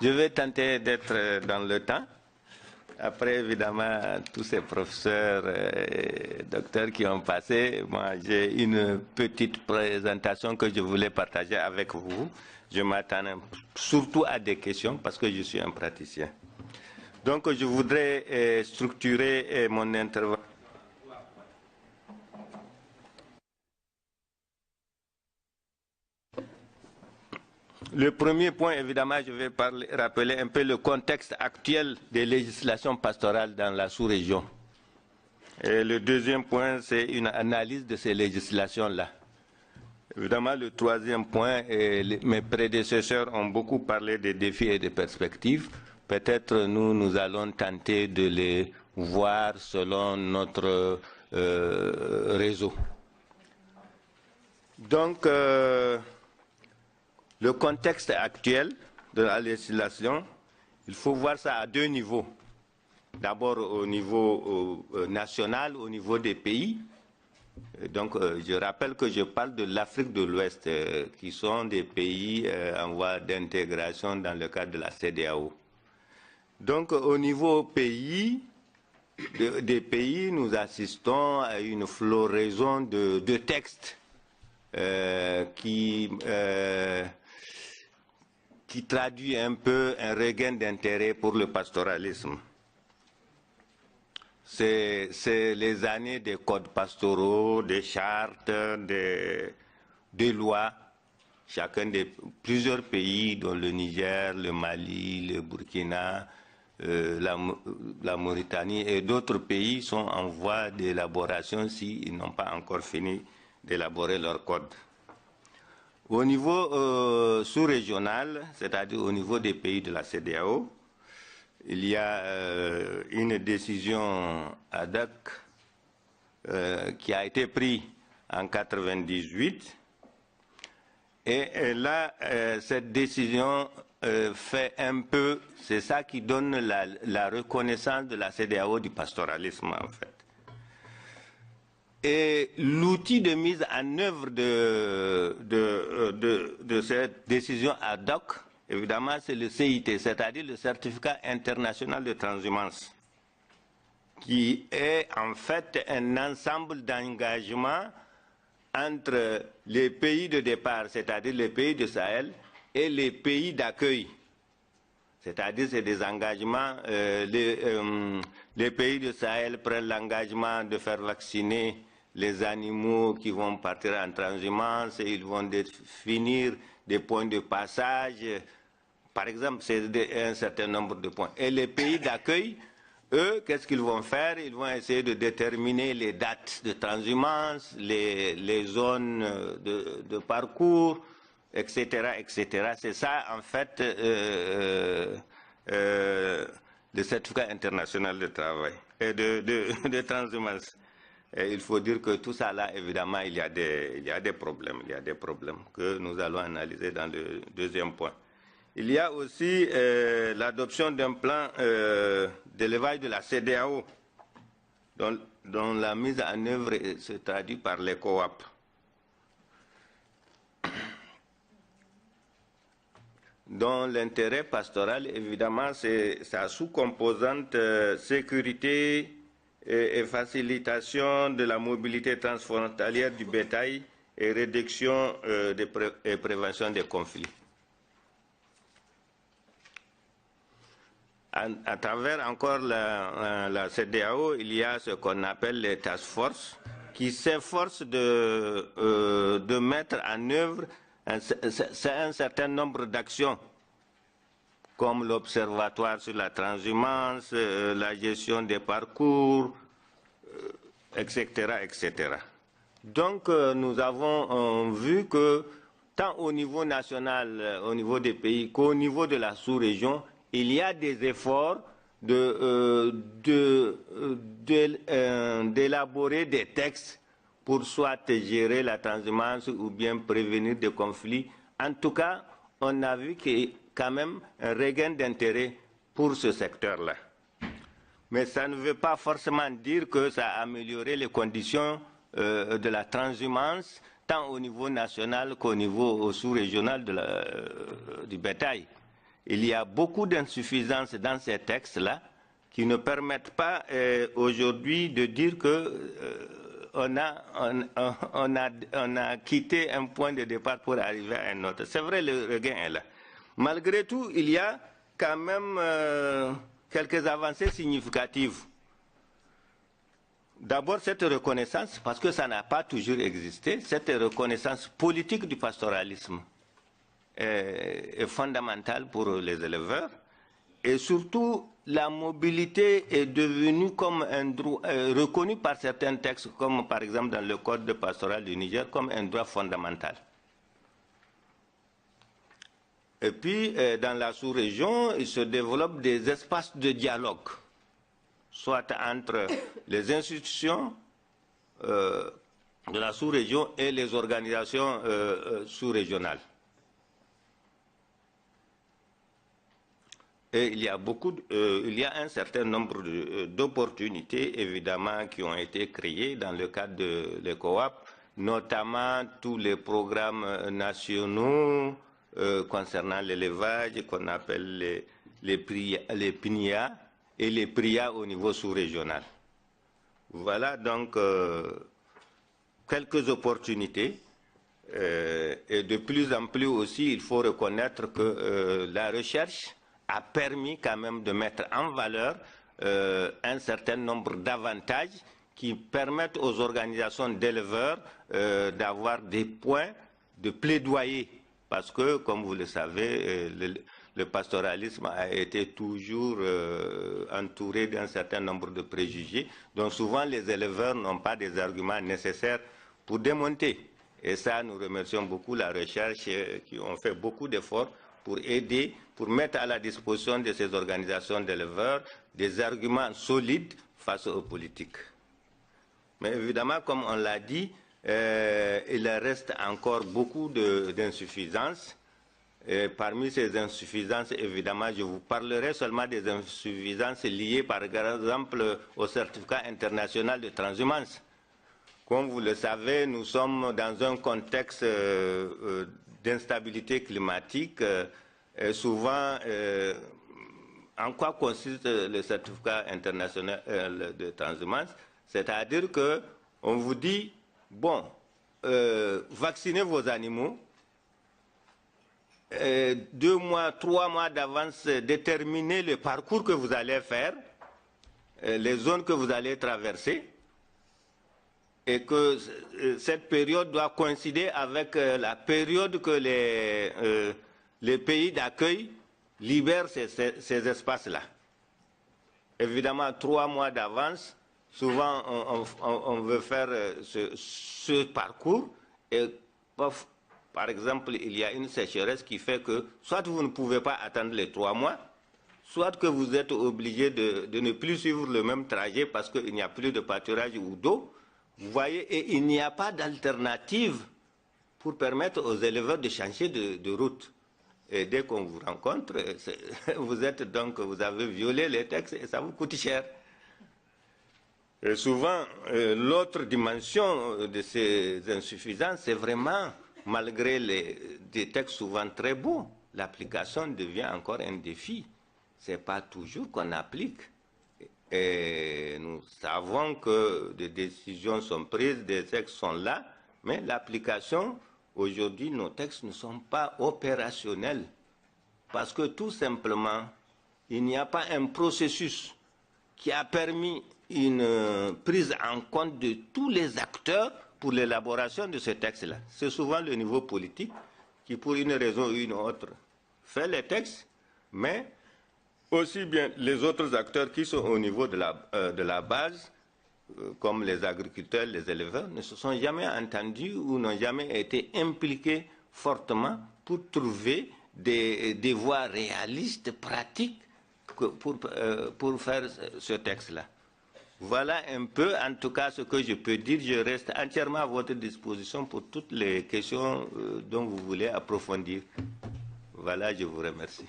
Je vais tenter d'être dans le temps. Après, évidemment, tous ces professeurs et docteurs qui ont passé, moi, j'ai une petite présentation que je voulais partager avec vous. Je m'attends surtout à des questions parce que je suis un praticien. Donc, je voudrais structurer mon intervention. Le premier point, évidemment, je vais rappeler un peu le contexte actuel des législations pastorales dans la sous-région. Et le deuxième point, c'est une analyse de ces législations-là. Évidemment, le troisième point, mes prédécesseurs ont beaucoup parlé des défis et des perspectives. Peut-être nous allons tenter de les voir selon notre réseau. Donc, le contexte actuel de la législation, il faut voir ça à deux niveaux. D'abord au niveau national, au niveau des pays. Donc je rappelle que je parle de l'Afrique de l'Ouest, qui sont des pays en voie d'intégration dans le cadre de la CEDEAO. Donc au niveau des pays, nous assistons à une floraison de textes qui traduit un peu un regain d'intérêt pour le pastoralisme. C'est les années des codes pastoraux, des chartes, des lois. Chacun des plusieurs pays, dont le Niger, le Mali, le Burkina, la Mauritanie et d'autres pays sont en voie d'élaboration s'ils n'ont pas encore fini d'élaborer leur code. Au niveau sous-régional, c'est-à-dire au niveau des pays de la CEDEAO, il y a une décision ad hoc qui a été prise en 1998. Et là, cette décision fait un peu, c'est ça qui donne la reconnaissance de la CEDEAO du pastoralisme, en fait. Et l'outil de mise en œuvre de cette décision ad hoc, évidemment, c'est le CIT, c'est-à-dire le Certificat international de transhumance, qui est en fait un ensemble d'engagements entre les pays de départ, c'est-à-dire les pays de Sahel, et les pays d'accueil. C'est-à-dire c'est des engagements, les pays de Sahel prennent l'engagement de faire vacciner les animaux qui vont partir en transhumance, et ils vont définir des points de passage. Par exemple, c'est un certain nombre de points. Et les pays d'accueil, eux, qu'est-ce qu'ils vont faire? Ils vont essayer de déterminer les dates de transhumance, les zones de parcours, etc., etc. C'est ça, en fait, le certificat international de travail et de transhumance. Et il faut dire que tout ça, là, évidemment, il y a des problèmes. Il y a des problèmes que nous allons analyser dans le deuxième point. Il y a aussi l'adoption d'un plan d'élevage de la CEDEAO, dont la mise en œuvre se traduit par les coop. Dont l'intérêt pastoral, évidemment, c'est sa sous-composante sécurité et facilitation de la mobilité transfrontalière du bétail et réduction et prévention des conflits. À travers encore la CEDEAO, il y a ce qu'on appelle les task force qui s'efforcent de mettre en œuvre un certain nombre d'actions comme l'observatoire sur la transhumance, la gestion des parcours, etc., etc. Donc nous avons vu que tant au niveau national, au niveau des pays, qu'au niveau de la sous-région, il y a des efforts d'élaborer des textes pour soit gérer la transhumance ou bien prévenir des conflits. En tout cas, on a vu qu'il y a quand même un regain d'intérêt pour ce secteur-là. Mais ça ne veut pas forcément dire que ça a amélioré les conditions de la transhumance, tant au niveau national qu'au niveau sous-régional du bétail. il y a beaucoup d'insuffisances dans ces textes-là qui ne permettent pas aujourd'hui de dire que on a quitté un point de départ pour arriver à un autre. C'est vrai, le regain est là. Malgré tout, il y a quand même quelques avancées significatives. D'abord, cette reconnaissance, parce que ça n'a pas toujours existé, cette reconnaissance politique du pastoralisme est fondamentale pour les éleveurs. Et surtout, la mobilité est devenue comme un droit, reconnu par certains textes, comme par exemple dans le Code pastoral du Niger, comme un droit fondamental. Et puis, dans la sous-région, il se développe des espaces de dialogue, soit entre les institutions de la sous-région et les organisations sous-régionales. Et il y a un certain nombre d'opportunités, évidemment, qui ont été créées dans le cadre de l'ECOWAP, notamment tous les programmes nationaux concernant l'élevage, qu'on appelle les PNIA et les PRIA au niveau sous-régional. Voilà donc quelques opportunités. Et de plus en plus aussi, il faut reconnaître que la recherche a permis quand même de mettre en valeur un certain nombre d'avantages qui permettent aux organisations d'éleveurs d'avoir des points de plaidoyer. Parce que, comme vous le savez, le pastoralisme a été toujours entouré d'un certain nombre de préjugés, dont souvent les éleveurs n'ont pas des arguments nécessaires pour démonter. Et ça, nous remercions beaucoup la recherche qui ont fait beaucoup d'efforts pour aider, pour mettre à la disposition de ces organisations d'éleveurs des arguments solides face aux politiques. Mais évidemment, comme on l'a dit, il reste encore beaucoup d'insuffisances. Parmi ces insuffisances, évidemment, je vous parlerai seulement des insuffisances liées, par exemple, au certificat international de transhumance. Comme vous le savez, nous sommes dans un contexte d'instabilité climatique. Souvent, en quoi consiste le certificat international de transhumance? C'est-à-dire qu'on vous dit, bon, vaccinez vos animaux, 2 mois, 3 mois d'avance, déterminez le parcours que vous allez faire, les zones que vous allez traverser, et que cette période doit coïncider avec la période que les pays d'accueil libèrent ces espaces-là. Évidemment, 3 mois d'avance, souvent on veut faire ce parcours et par exemple, il y a une sécheresse qui fait que soit vous ne pouvez pas attendre les 3 mois, soit que vous êtes obligé de ne plus suivre le même trajet parce qu'il n'y a plus de pâturage ou d'eau. Vous voyez, et il n'y a pas d'alternative pour permettre aux éleveurs de changer de route. Et dès qu'on vous rencontre, vous avez violé les textes et ça vous coûte cher. Et souvent, l'autre dimension de ces insuffisances, c'est vraiment, malgré des textes souvent très beaux, l'application devient encore un défi. Ce n'est pas toujours qu'on applique. Et nous savons que des décisions sont prises, des textes sont là, mais l'application, aujourd'hui, nos textes ne sont pas opérationnels. Parce que tout simplement, il n'y a pas un processus qui a permis une prise en compte de tous les acteurs pour l'élaboration de ce texte-là. C'est souvent le niveau politique qui, pour une raison ou une autre, fait les textes, mais aussi bien les autres acteurs qui sont au niveau de la base, comme les agriculteurs, les éleveurs, ne se sont jamais entendus ou n'ont jamais été impliqués fortement pour trouver des voies réalistes, pratiques, pour faire ce texte-là. Voilà un peu, en tout cas, ce que je peux dire. Je reste entièrement à votre disposition pour toutes les questions dont vous voulez approfondir. Voilà, je vous remercie.